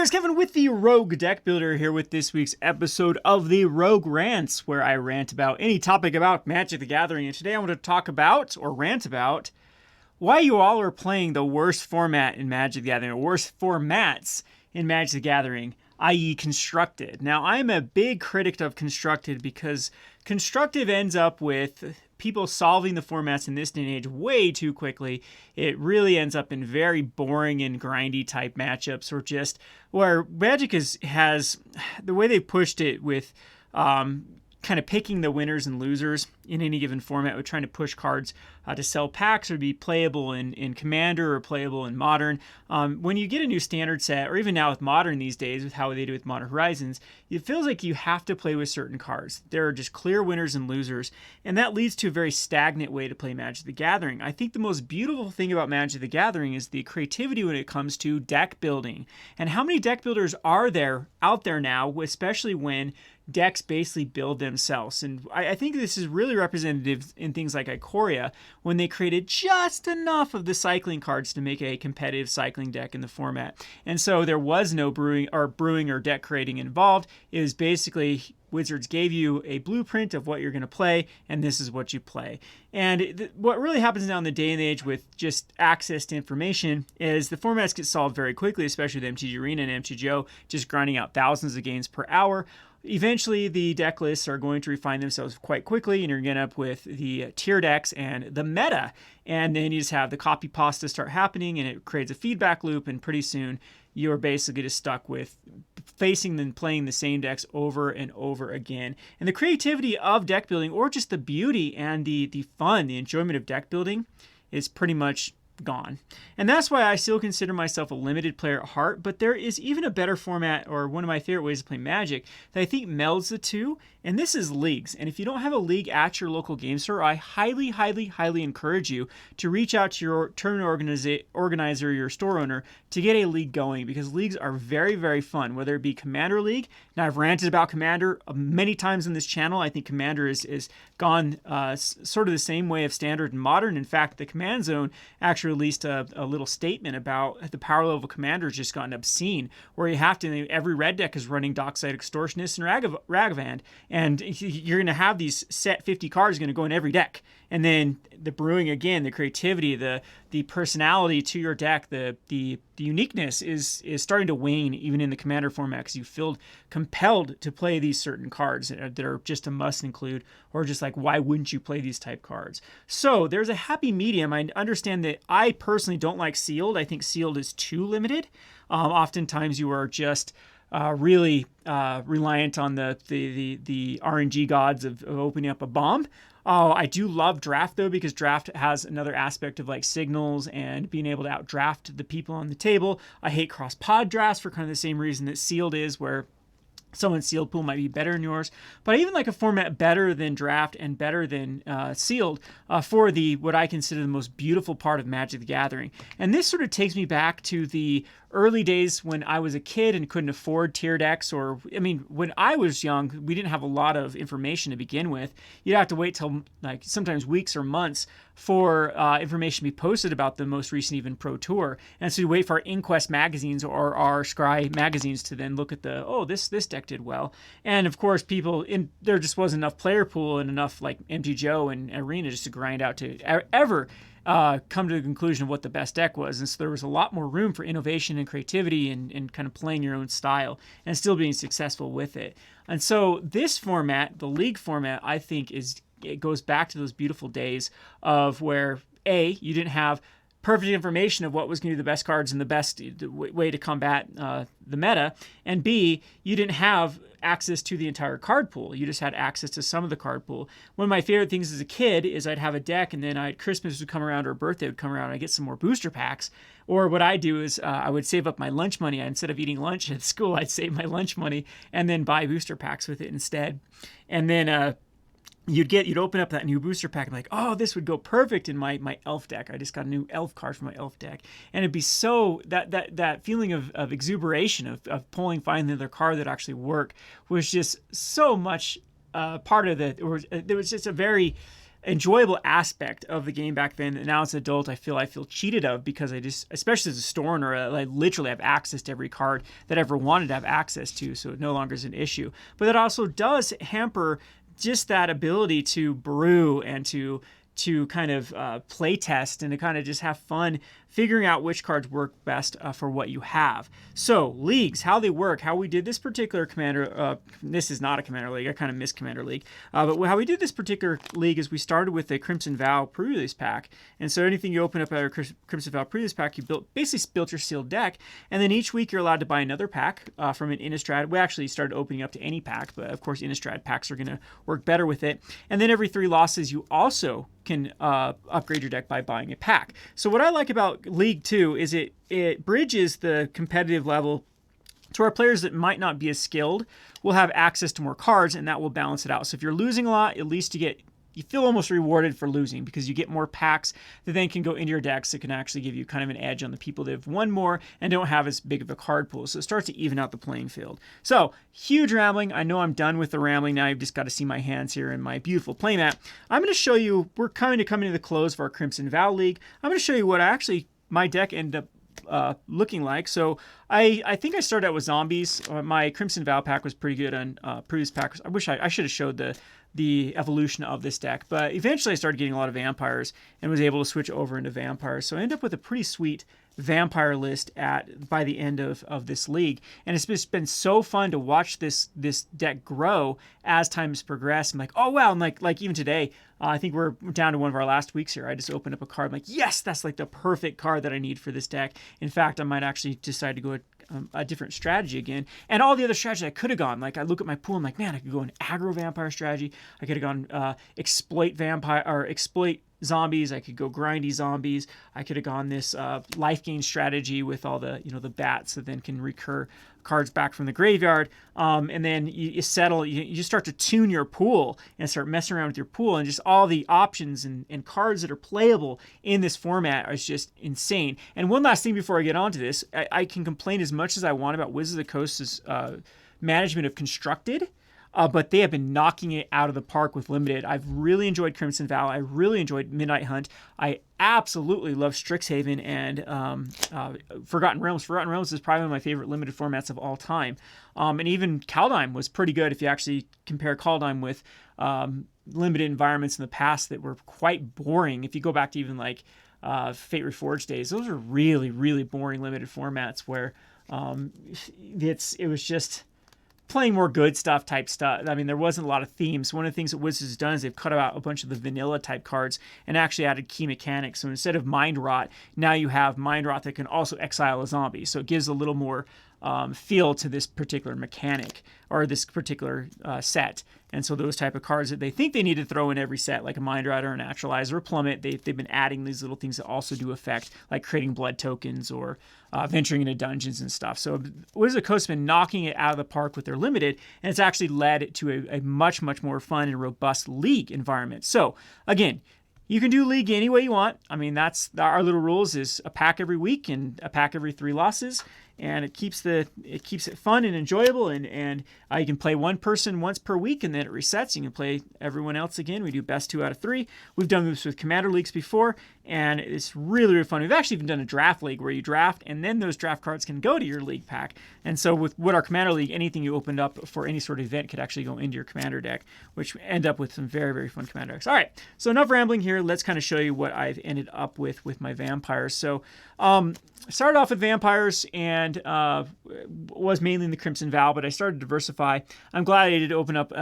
guys, Kevin with the Rogue Deck Builder here with this week's episode of the Rogue Rants, where I rant about any topic about Magic the Gathering. And today I want to talk about, or rant about, why you all are playing the worst format in Magic the Gathering, or worst formats in Magic the Gathering, i.e. Constructed. Now, I'm a big critic of Constructed because Constructed ends up with people solving the formats in this day and age way too quickly. It really ends up in very boring and grindy type matchups, or just where Magic has the way they pushed it with kind of picking the winners and losers in any given format, with trying to push cards to sell packs or be playable in Commander or playable in Modern. When you get a new standard set, or even now with Modern these days, with how they do with Modern Horizons, it feels like you have to play with certain cards. There are just clear winners and losers, and that leads to a very stagnant way to play Magic the Gathering. I think the most beautiful thing about Magic the Gathering is the creativity when it comes to deck building. And how many deck builders are there out there now, especially when decks basically build themselves? And I think this is really representative in things like Ikoria, when they created just enough of the cycling cards to make a competitive cycling deck in the format. And so there was no brewing or deck creating involved. It was basically Wizards gave you a blueprint of what you're going to play, and this is what you play. And what really happens now in the day and age with just access to information is the formats get solved very quickly, especially with MTG Arena and MTGO just grinding out thousands of games per hour. Eventually, the deck lists are going to refine themselves quite quickly, and you're going to end up with the tier decks and the meta. And then you just have the copy pasta start happening, and it creates a feedback loop, and pretty soon you're basically just stuck with facing and playing the same decks over and over again. And the creativity of deck building, or just the beauty and the fun, the enjoyment of deck building, is pretty much gone. And that's why I still consider myself a limited player at heart, but there is even a better format, or one of my favorite ways to play Magic, that I think melds the two, and this is leagues. And if you don't have a league at your local game store, I highly, highly, highly encourage you to reach out to your tournament organizer, your store owner, to get a league going, because leagues are very, very fun, whether it be Commander League. Now, I've ranted about Commander many times on this channel. I think Commander is gone sort of the same way of Standard and Modern. In fact, the Command Zone actually released a little statement about the power level of Commander has just gotten obscene, where you have to, every red deck is running Dockside Extortionist and Ragavand, and you're going to have these set 50 cards going to go in every deck. And then the brewing, again, the creativity, the personality to your deck, the uniqueness is starting to wane even in the Commander format, because you feel compelled to play these certain cards that are just a must include, or just like, why wouldn't you play these type cards? So there's a happy medium. I understand that I personally don't like sealed. I think sealed is too limited. Oftentimes you are just really reliant on the RNG gods of opening up a bomb. Oh, I do love draft though, because draft has another aspect of like signals and being able to outdraft the people on the table. I hate cross pod drafts for kind of the same reason that sealed is, where someone's sealed pool might be better than yours. But I even like a format better than draft and better than sealed for what I consider the most beautiful part of Magic the Gathering. And this sort of takes me back to the early days when I was a kid and couldn't afford tier decks, or, I mean, when I was young, we didn't have a lot of information to begin with. You'd have to wait till like sometimes weeks or months for information to be posted about the most recent even Pro Tour. And so you wait for our Inquest magazines or our Scry magazines to then look at this deck did well. And of course, there just wasn't enough player pool and enough like MTGO and Arena just to grind out to ever come to the conclusion of what the best deck was. And so there was a lot more room for innovation and creativity and kind of playing your own style and still being successful with it. And so this format, the league format, I think it goes back to those beautiful days of where you didn't have perfect information of what was going to be the best cards and the best way to combat the meta, and B, you didn't have access to the entire card pool. You just had access to some of the card pool. One of my favorite things as a kid is I'd have a deck, and then Christmas would come around or birthday would come around, and I'd get some more booster packs. Or what I do is I would save up my lunch money. Instead of eating lunch at school, I'd save my lunch money and then buy booster packs with it instead. And then you'd open up that new booster pack and be like, oh, this would go perfect in my elf deck. I just got a new elf card for my elf deck. And it'd be so, that feeling of exuberation of finding another card that actually worked was just so much part of it. There was just a very enjoyable aspect of the game back then. And now as an adult, I feel cheated of, because I just, especially as a store owner, I literally have access to every card that I ever wanted to have access to, so it no longer is an issue. But it also does hamper just that ability to brew and to kind of play test and to kind of just have fun figuring out which cards work best for what you have. So leagues, how they work, how we did this particular Commander, this is not a Commander League, I kind of missed Commander League, but how we did this particular league is we started with a Crimson Vow pre-release pack, and so anything you open up out of Crimson Vow pre-release pack, you basically built your sealed deck, and then each week you're allowed to buy another pack from an Innistrad. We actually started opening up to any pack, but of course Innistrad packs are going to work better with it, and then every 3 losses you also can upgrade your deck by buying a pack. So what I like about League 2 is it bridges the competitive level to where players that might not be as skilled will have access to more cards, and that will balance it out. So if you're losing a lot, at least you feel almost rewarded for losing, because you get more packs that then can go into your decks that can actually give you kind of an edge on the people that have won more and don't have as big of a card pool. So it starts to even out the playing field. So huge rambling. I know I'm done with the rambling now. You've just got to see my hands here in my beautiful playmat. I'm going to show you, we're kind of coming to the close of our Crimson Vow League. I'm going to show you what my deck ended up looking like. So I think I started out with zombies. My Crimson Vow pack was pretty good on previous packs. I wish I should have showed the evolution of this deck, but eventually I started getting a lot of vampires and was able to switch over into vampires. So I ended up with a pretty sweet vampire list by the end of this league, and it's just been so fun to watch this deck grow as time has progressed. I'm like, oh wow, and like even today, I think we're down to one of our last weeks here. I just opened up a card. I'm like, yes, that's like the perfect card that I need for this deck. In fact, I might actually decide to go a different strategy again. And all the other strategies I could have gone, like I look at my pool, I'm like, man, I could go an aggro vampire strategy. I could have gone exploit vampire or exploit zombies. I could go grindy zombies. I could have gone this life gain strategy with all the the bats that then can recur cards back from the graveyard. And then you settle. You start to tune your pool and start messing around with your pool, and just all the options and cards that are playable in this format is just insane. And one last thing before I get on to this, I can complain as much as I want about Wizards of the Coast's management of Constructed. But they have been knocking it out of the park with Limited. I've really enjoyed Crimson Vow. I really enjoyed Midnight Hunt. I absolutely love Strixhaven and Forgotten Realms. Forgotten Realms is probably one of my favorite Limited formats of all time. And even Kaldheim was pretty good if you actually compare Kaldheim with Limited environments in the past that were quite boring. If you go back to even like Fate Reforged days, those are really, really boring Limited formats where it was just playing more good stuff type stuff. I mean, there wasn't a lot of themes. One of the things that Wizards has done is they've cut out a bunch of the vanilla type cards and actually added key mechanics. So instead of Mind Rot, now you have Mind Rot that can also exile a zombie. So it gives a little more feel to this particular mechanic or this particular set. And so those type of cards that they think they need to throw in every set, like a Mind Rot or a Naturalize or a Plummet, they've been adding these little things that also do effect, like creating blood tokens or venturing into dungeons and stuff. So Wizards of the Coast has been knocking it out of the park with their Limited, and it's actually led to a much, much more fun and robust League environment. So again, you can do League any way you want. I mean, that's our little rules is a pack every week and a pack every 3 losses. And it keeps it fun and enjoyable, and you can play one person once per week, and then it resets. You can play everyone else again. We do best 2 out of 3. We've done this with Commander Leagues before, and it's really, really fun. We've actually even done a draft league where you draft, and then those draft cards can go to your league pack. And so with our Commander League, anything you opened up for any sort of event could actually go into your Commander deck, which end up with some very, very fun Commander decks. All right, so enough rambling here. Let's kind of show you what I've ended up with my vampires. So started off with vampires and was mainly in the Crimson Vow, but I started to diversify. I'm glad I did open up.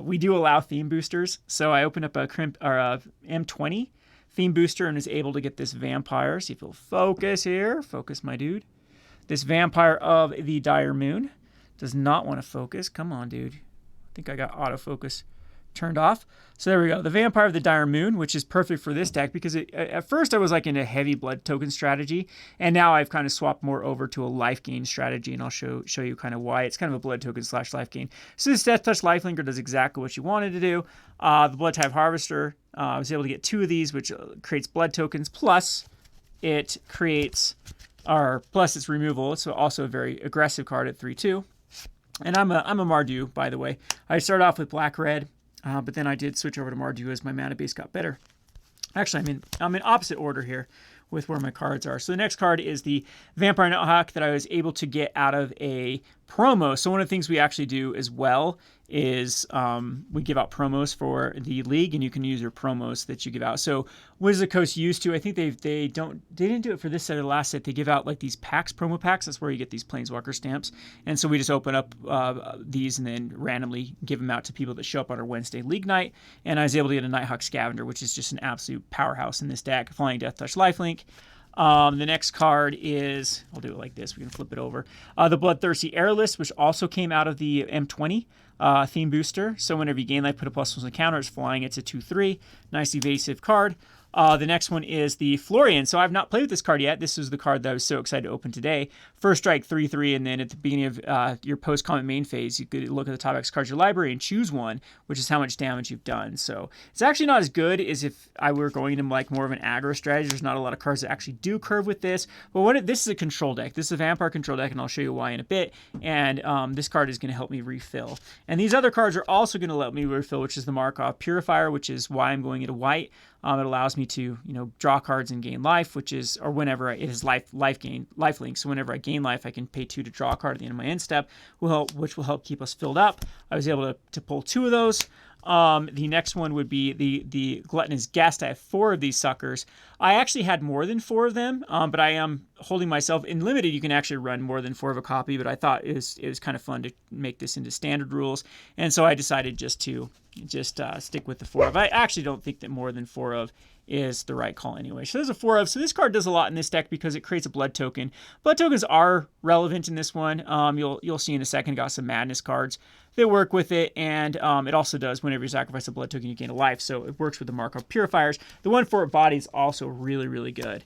We do allow theme boosters, so I opened up a M20 theme booster and was able to get this vampire. See if it'll focus here. Focus, my dude. This vampire of the Dire Moon does not want to focus. Come on, dude. I think I got autofocus turned off. So there we go. The Vampire of the Dire Moon, which is perfect for this deck because at first I was like in a heavy blood token strategy, and now I've kind of swapped more over to a life gain strategy, and I'll show you kind of why. It's kind of a blood token / life gain. So this Death Touch Lifelinker does exactly what you wanted to do. The Blood Tithe Harvester, I was able to get 2 of these, which creates blood tokens, plus it creates, plus its removal. It's also a very aggressive card at 3/2. And I'm a Mardu, by the way. I start off with black-red. but then I did switch over to Mardu as my mana base got better. Actually, I'm in opposite order here with where my cards are. So the next card is the Vampire Nighthawk that I was able to get out of a promo. So one of the things we actually do as well is we give out promos for the league, and you can use your promos that you give out. So Wizards of the Coast used to, I think they didn't do it for this set or the last set. They give out like these packs, promo packs. That's where you get these Planeswalker stamps. And so we just open up these and then randomly give them out to people that show up on our Wednesday league night. And I was able to get a Nighthawk Scavenger, which is just an absolute powerhouse in this deck. Flying Death Touch Lifelink. The next card is, I'll do it like this, we can flip it over. The Bloodthirsty Airless, which also came out of the M20 theme booster. So whenever you gain life, put a +1 on the counter, it's flying. It's a 2/3. Nice evasive card. The next one is the Florian. So I've not played with this card yet. This is the card that I was so excited to open today. First strike, 3/3, and then at the beginning of your post-combat main phase, you could look at the top X cards of your library and choose one, which is how much damage you've done. So it's actually not as good as if I were going into like more of an aggro strategy. There's not a lot of cards that actually do curve with this. But this is a control deck. This is a Vampire control deck, and I'll show you why in a bit. And this card is going to help me refill. And these other cards are also going to let me refill, which is the Markov Purifier, which is why I'm going into white. It allows me to, draw cards and gain life, it is life link. So whenever I gain life, I can pay 2 to draw a card at the end of my end step, which will help keep us filled up. I was able to pull 2 of those. The next one would be the Gluttonous Guest. I have 4 of these suckers. I actually had more than 4 of them, but I am holding myself in limited. You can actually run more than 4 of a copy, but I thought it was kind of fun to make this into standard rules, and so I decided just to stick with the 4 of. I actually don't think that more than 4 of is the right call anyway. So there's a 4 of. So this card does a lot in this deck because it creates a blood token. Blood tokens are relevant in this one. You'll see in a second, got some madness cards that work with it, and it also does whenever you sacrifice a blood token, you gain a life. So it works with the Markov Purifiers. The one for body is also really, really good.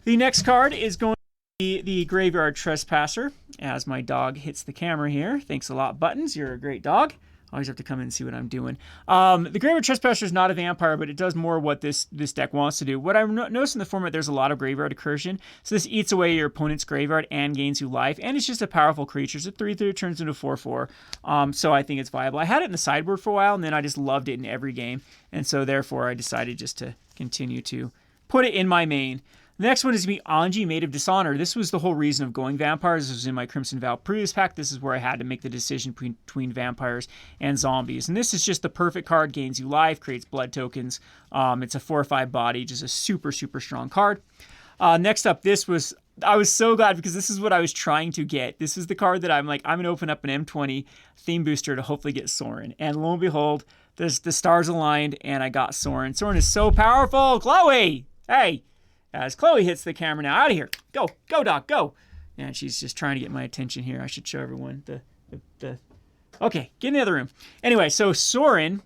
The next card is going to be the Graveyard Trespasser. As my dog hits the camera here. Thanks a lot, Buttons. You're a great dog. I always have to come in and see what I'm doing. The Graveyard Trespasser is not a vampire, but it does more what this deck wants to do. What I've noticed in the format, there's a lot of Graveyard Incursion. So this eats away your opponent's graveyard and gains you life. And it's just a powerful creature. So 3/3 turns into 4/4. So I think it's viable. I had it in the sideboard for a while, and then I just loved it in every game. And so therefore, I decided just to continue to put it in my main. The next one is going to be Anji, Maid of Dishonor. This was the whole reason of going vampires. This was in my Crimson Vow previous pack. This is where I had to make the decision between vampires and zombies. And this is just the perfect card. Gains you life, creates blood tokens. It's a 4/5 body, just a super, super strong card. Next up, I was so glad because this is what I was trying to get. This is the card that I'm going to open up an M20 theme booster to hopefully get Sorin. And lo and behold, the stars aligned and I got Sorin. Sorin is so powerful. Chloe! Hey! As Chloe hits the camera now, out of here. Go, dog, go. And she's just trying to get my attention here. I should show everyone the Okay, get in the other room. Anyway, so Sorin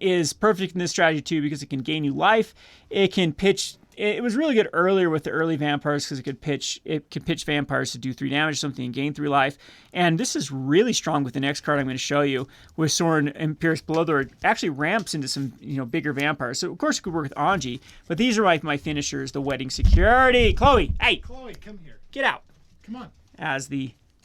is perfect in this strategy too because it can gain you life. It can pitch. It was really good earlier with the early vampires because it could pitch vampires to do 3 damage or something and gain 3 life. And this is really strong with the next card I'm going to show you with Sorin Imperious Bloodlord. It actually ramps into some bigger vampires. So of course it could work with Anji, but these are my finishers, the Wedding Security. Chloe, hey! Chloe, come here. Get out. Come on.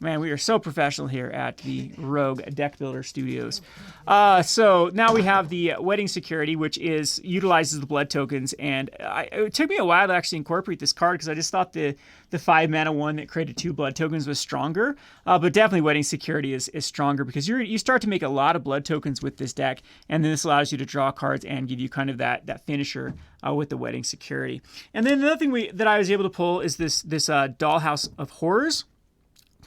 Man, we are so professional here at the Rogue Deck Builder Studios. So now we have the Wedding Security, which utilizes the blood tokens, and it took me a while to actually incorporate this card because I just thought the 5 mana one that created 2 blood tokens was stronger. But definitely Wedding Security is stronger because you start to make a lot of blood tokens with this deck, and then this allows you to draw cards and give you kind of that finisher with the Wedding Security. And then another thing that I was able to pull is this Dollhouse of Horrors.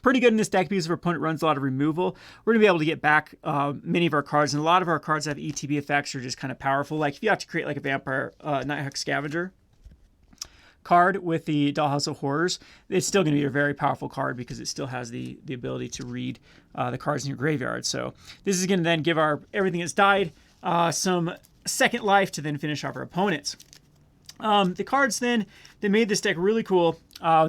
Pretty good in this deck because if our opponent runs a lot of removal, we're going to be able to get back many of our cards. And a lot of our cards have ETB effects or just kind of powerful. Like if you have to create like a Vampire Nighthawk Scavenger card with the Dollhouse of Horrors, it's still going to be a very powerful card because it still has the ability to read the cards in your graveyard. So this is going to then give everything that's died some second life to then finish off our opponents. The cards then that made this deck really cool,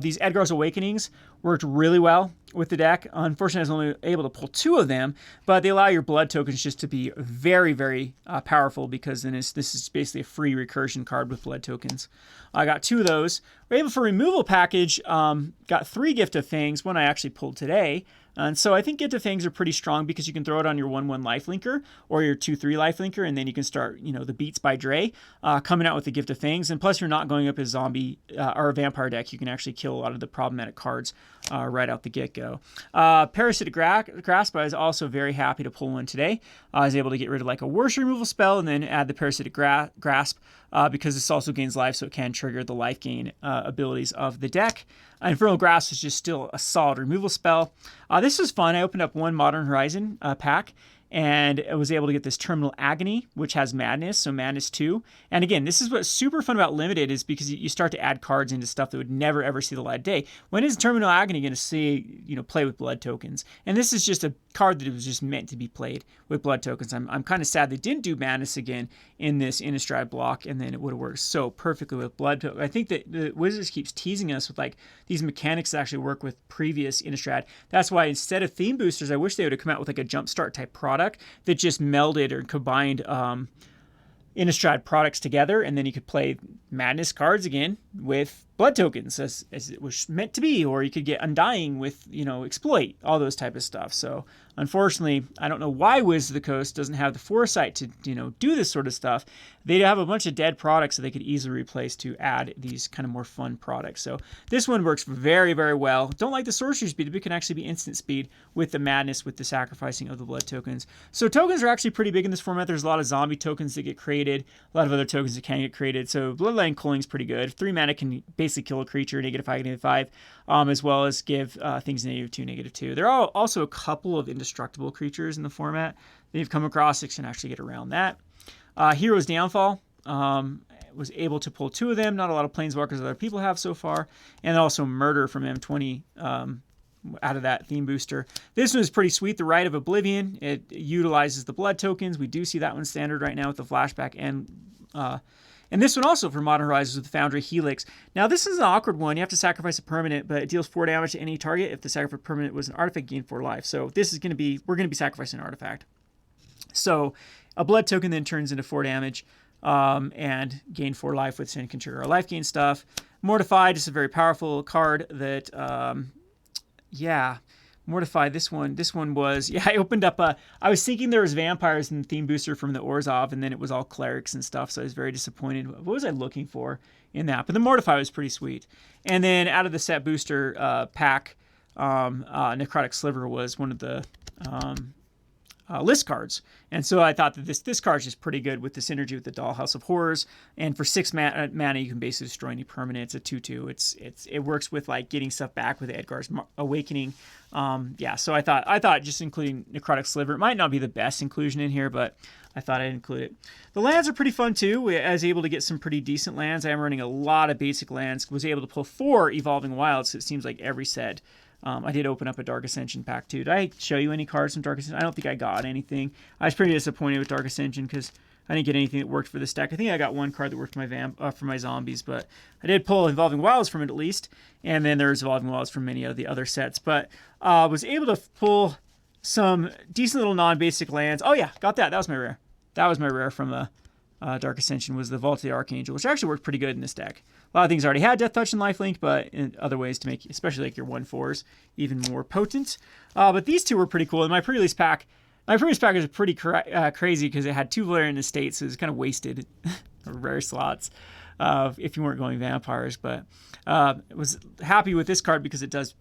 these Edgar's Awakenings worked really well with the deck. Unfortunately, I was only able to pull 2 of them, but they allow your blood tokens just to be very, very powerful, because then this is basically a free recursion card with blood tokens. I got 2 of those. We're able for removal package, got 3 Gift of Fangs, one I actually pulled today. And so I think Gift of Fangs are pretty strong because you can throw it on your 1/1 lifelinker or your 2/3 lifelinker, and then you can start, the Beats by Dre coming out with the Gift of Fangs. And plus, you're not going up a zombie or a vampire deck. You can actually kill a lot of the problematic cards right out the get-go. Parasitic Grasp, I was also very happy to pull one today. I was able to get rid of like a worse removal spell and then add the Parasitic Grasp because this also gains life, so it can trigger the life gain abilities of the deck. Infernal Grasp is just still a solid removal spell. This was fun. I opened up one Modern Horizon pack, and I was able to get this Terminal Agony, which has Madness, so Madness 2. And again, this is what's super fun about Limited, is because you start to add cards into stuff that would never, ever see the light of day. When is Terminal Agony going to see, play with blood tokens? And this is just a card that was just meant to be played with blood tokens. I'm kind of sad they didn't do Madness again in this Innistrad block, and then it would have worked so perfectly with blood tokens. I think that the Wizards keeps teasing us with like these mechanics that actually work with previous Innistrad. That's why instead of theme boosters, I wish they would have come out with like a jumpstart type product that just melded or combined Innistrad products together, and then you could play Madness cards again with blood tokens as it was meant to be, or you could get Undying with, Exploit, all those type of stuff. So unfortunately, I don't know why Wizards of the Coast doesn't have the foresight to, do this sort of stuff. They have a bunch of dead products that they could easily replace to add these kind of more fun products. So this one works very, very well. Don't like the sorcery speed, but it can actually be instant speed with the Madness, with the sacrificing of the blood tokens. So tokens are actually pretty big in this format. There's a lot of zombie tokens that get created, a lot of other tokens that can get created. So Bloodline Culling is pretty good. 3 mana can basically kill a creature, -5, -5, as well as give things -2, -2. There are also a couple of indestructible creatures in the format that you've come across that can actually get around that. Hero's Downfall. Was able to pull 2 of them. Not a lot of Planeswalkers that other people have so far. And also Murder from M20 out of that theme booster. This one is pretty sweet. The Rite of Oblivion. It utilizes the blood tokens. We do see that one standard right now with the flashback, and this one also for Modern Horizons with the Foundry Helix. Now this is an awkward one. You have to sacrifice a permanent, but it deals 4 damage to any target. If the sacrifice permanent was an artifact, gain 4 life. So this is we're going to be sacrificing an artifact. So a blood token then turns into 4 damage and gain 4 life, which then can trigger our life gain stuff. Mortified is a very powerful card that, Mortified, this one was, I opened up I was thinking there was vampires in the theme booster from the Orzhov, and then it was all clerics and stuff, so I was very disappointed. What was I looking for in that? But the Mortify was pretty sweet. And then out of the set booster pack, Necrotic Sliver was one of the list cards. And so I thought that this card is just pretty good with the synergy with the Dollhouse of Horrors. And for 6 mana, you can basically destroy any permanent. It's a 2/2. It works with like getting stuff back with Edgar's Awakening. So I thought just including Necrotic Sliver, it might not be the best inclusion in here, but I thought I'd include it. The lands are pretty fun too. I was able to get some pretty decent lands. I am running a lot of basic lands. Was able to pull 4 Evolving Wilds, so it seems like every set. I did open up a Dark Ascension pack too. Did I show you any cards from Dark Ascension? I don't think I got anything. I was pretty disappointed with Dark Ascension because I didn't get anything that worked for this deck. I think I got one card that worked for my zombies, but I did pull Evolving Wilds from it at least. And then there's Evolving Wilds from many of the other sets. But was able to pull some decent little non-basic lands. Oh yeah, got that. That was my rare. That was my rare from Dark Ascension, was the Vault of the Archangel, which actually worked pretty good in this deck. A lot of things already had Death Touch and Lifelink, but in other ways to make, especially like your 1/4s, even more potent. But these two were pretty cool. And my previous pack was pretty crazy because it had 2 Valerian Estates, so it was kind of wasted rare slots if you weren't going vampires. But was happy with this card because it does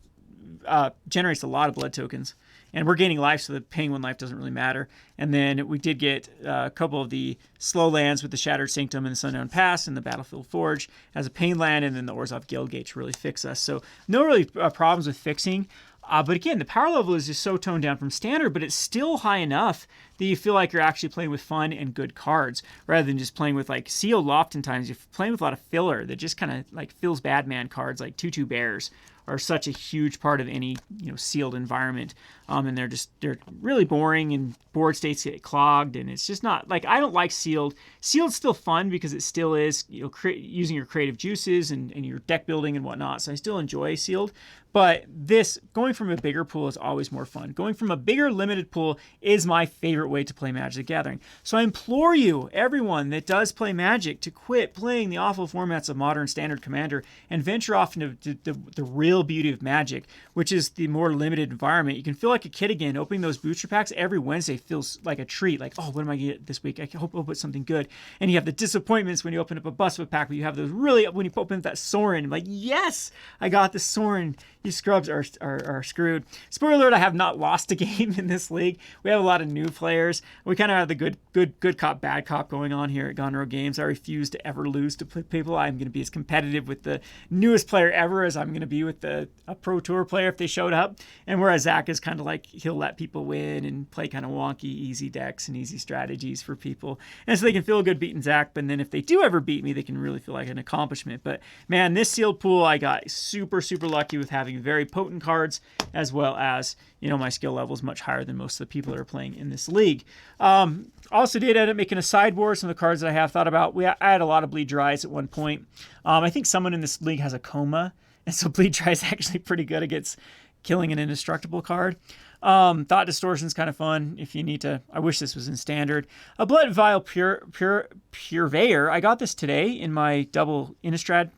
generates a lot of blood tokens. And we're gaining life, so the paying 1 life doesn't really matter. And then we did get a couple of the slow lands with the Shattered Sanctum and the Sundown Pass and the Battlefield Forge as a pain land, and then the Orzhov Guildgate to really fix us. So no really problems with fixing. But again, the power level is just so toned down from standard, but it's still high enough that you feel like you're actually playing with fun and good cards rather than just playing with like sealed. Oftentimes you're playing with a lot of filler that just kind of like feels bad man cards like 2/2 bears are such a huge part of any sealed environment, and they're really boring, and board states get clogged, and it's just not like, I don't like sealed. Sealed's still fun because it still is using your creative juices and your deck building and whatnot. So I still enjoy sealed, but this going from a bigger pool is always more fun. Going from a bigger limited pool is my favorite way to play Magic the Gathering. So I implore you, everyone that does play Magic, to quit playing the awful formats of Modern, Standard, Commander and venture off into the real beauty of Magic, which is the more limited environment. You can feel like a kid again. Opening those booster packs every Wednesday feels like a treat. Like, oh, what am I going to get this week? I hope I'll put something good. And you have the disappointments when you open up a Buswa pack, but you have those really, when you open up that Sorin, I'm like, yes, I got the Sorin. You scrubs are screwed. Spoiler alert, I have not lost a game in this league. We have a lot of new players. We kind of have the good cop, bad cop going on here at Gone Rogue Games. I refuse to ever lose to people. I'm going to be as competitive with the newest player ever as I'm going to be with a Pro Tour player if they showed up. And whereas Zach is kind of like, he'll let people win and play kind of wonky, easy decks and easy strategies for people. And so they can feel good beating Zach, but then if they do ever beat me, they can really feel like an accomplishment. But man, this sealed pool, I got super, super lucky with having very potent cards, as well as, my skill level is much higher than most of the people that are playing in this league. Also did end up making a sideboard. Some of the cards that I have thought about, I had a lot of Bleed Dries at one point. I think someone in this league has a Coma, and so Bleed Dry is actually pretty good against killing an indestructible card. Thought Distortion's kind of fun if you need to. I wish this was in Standard. A Blood Vial Purveyor. I got this today in my double Innistrad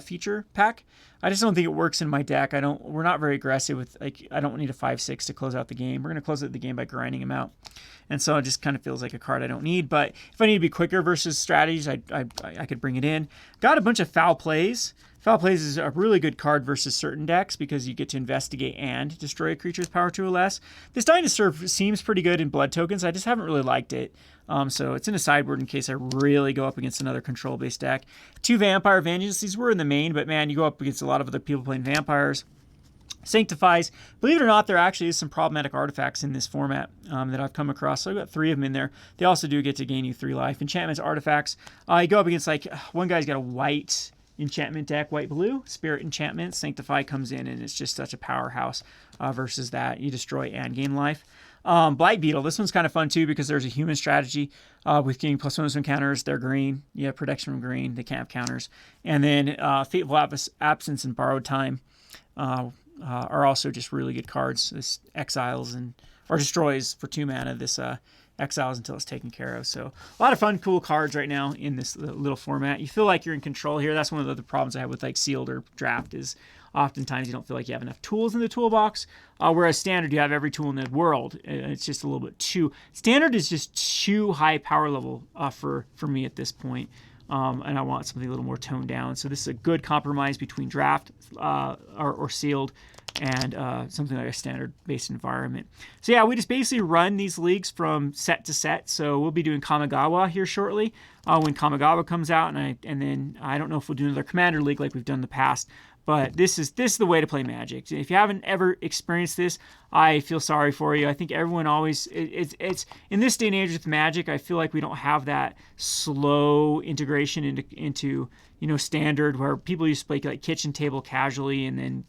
feature pack. I just don't think it works in my deck. We're not very aggressive with, like, I don't need a 5/6 to close out the game. We're going to close out the game by grinding him out. And so it just kind of feels like a card I don't need. But if I need to be quicker versus strategies, I could bring it in. Got a bunch of Foul Plays. Foul Plays is a really good card versus certain decks because you get to investigate and destroy a creature's power 2 or less. This Dinosaur seems pretty good in Blood Tokens. I just haven't really liked it. So it's in a sideboard in case I really go up against another control-based deck. 2 Vampire Vengeance. These were in the main, but man, you go up against a lot of other people playing vampires. Sanctifies. Believe it or not, there actually is some problematic artifacts in this format that I've come across. So I've got 3 of them in there. They also do get to gain you 3 life. Enchantments, artifacts. You go up against, like, one guy's got a white enchantment deck, white-blue. Spirit Enchantment. Sanctify comes in, and it's just such a powerhouse versus that. You destroy and gain life. Blight Beetle. This one's kind of fun, too, because there's a human strategy with getting +1/+1 counters. They're green. You have protection from green. They can't have counters. And then Fateful Absence and Borrowed Time are also just really good cards. This exiles or destroys for 2 mana. This exiles until it's taken care of. So a lot of fun, cool cards right now in this little format. You feel like you're in control here. That's one of the problems I have with like Sealed or Draft is oftentimes you don't feel like you have enough tools in the toolbox. Whereas Standard, you have every tool in the world. It's just a little bit too... Standard is just too high power level for me at this point. And I want something a little more toned down. So this is a good compromise between Draft or Sealed and something like a Standard-based environment. So yeah, we just basically run these leagues from set to set. So we'll be doing Kamigawa here shortly when Kamigawa comes out, and then I don't know if we'll do another Commander League like we've done in the past. But this is the way to play Magic. If you haven't ever experienced this, I feel sorry for you. I think everyone always it's in this day and age with Magic. I feel like we don't have that slow integration into Standard where people used to play like kitchen table casually, and then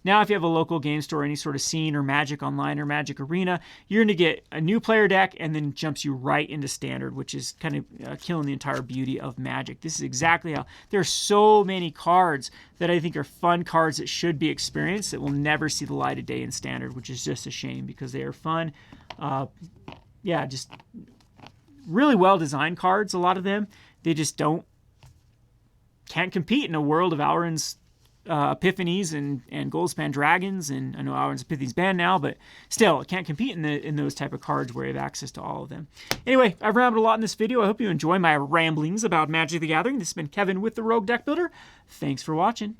now if you have a local game store, any sort of scene or Magic Online or Magic Arena, you're going to get a new player deck and then jumps you right into Standard, which is kind of killing the entire beauty of Magic. This is exactly how there are so many cards that I think are fun cards that should be experienced that will never see the light of day in Standard, which is just a shame because they are fun. Just really well designed cards. A lot of them, they just can't compete in a world of Alrund's Epiphanies and Goldspan Dragons, and I know Alrund's Epiphanies banned now, but still, it can't compete in those type of cards where you have access to all of them. Anyway, I've rambled a lot in this video. I hope you enjoy my ramblings about Magic the Gathering. This has been Kevin with the Rogue Deck Builder. Thanks for watching.